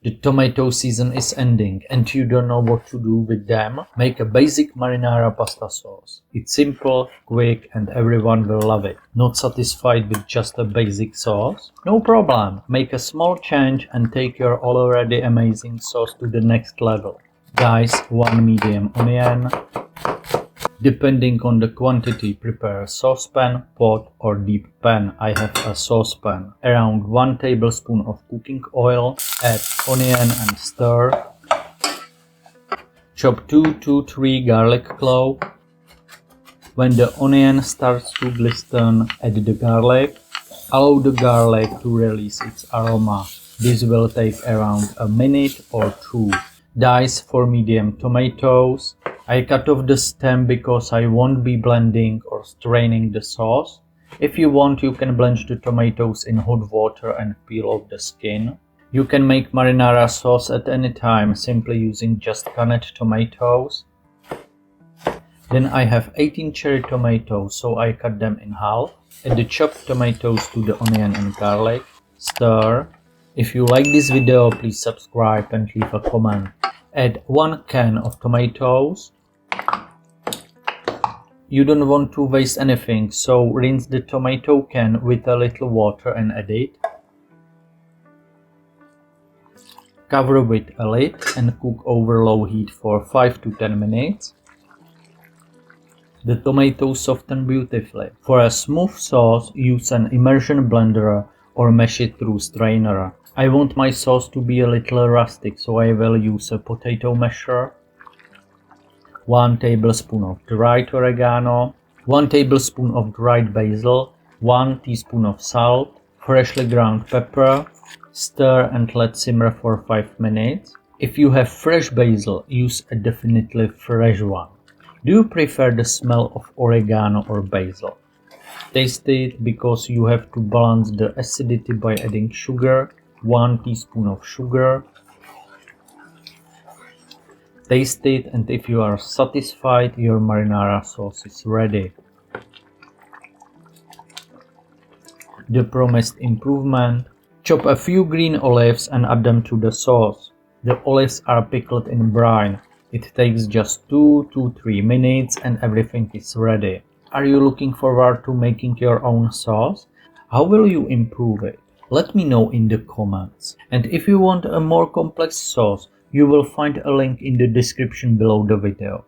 The tomato season is ending and you don't know what to do with them? Make a basic marinara pasta sauce. It's simple, quick and everyone will love it. Not satisfied with just a basic sauce? No problem. Make a small change and take your already amazing sauce to the next level. Guys, 1 medium onion. Depending on the quantity, prepare a saucepan, pot or deep pan. I have a saucepan. Around 1 tablespoon of cooking oil. Add onion and stir. Chop 2 to 3 garlic cloves. When the onion starts to glisten, add the garlic. Allow the garlic to release its aroma. This will take around a minute or 2. Dice 4 medium tomatoes. I cut off the stem because I won't be blending or straining the sauce. If you want, you can blanch the tomatoes in hot water and peel off the skin. You can make marinara sauce at any time simply using just canned tomatoes. Then I have 18 cherry tomatoes, so I cut them in half. Add the chopped tomatoes to the onion and garlic. Stir. If you like this video, please subscribe and leave a comment. Add 1 can of tomatoes. You don't want to waste anything, so rinse the tomato can with a little water and add it. Cover with a lid and cook over low heat for 5 to 10 minutes. The tomatoes soften beautifully. For a smooth sauce, use an immersion blender or mash it through strainer. I want my sauce to be a little rustic, so I will use a potato masher. 1 tablespoon of dried oregano, 1 tablespoon of dried basil, 1 teaspoon of salt, freshly ground pepper. Stir and let simmer for 5 minutes. If you have fresh basil, use a definitely fresh one. Do you prefer the smell of oregano or basil? Taste it because you have to balance the acidity by adding sugar. 1 teaspoon of sugar. Taste it, and if you are satisfied, your marinara sauce is ready. The promised improvement. Chop a few green olives and add them to the sauce. The olives are pickled in brine. It takes just 2 to 3 minutes and everything is ready. Are you looking forward to making your own sauce? How will you improve it? Let me know in the comments. And if you want a more complex sauce, you will find a link in the description below the video.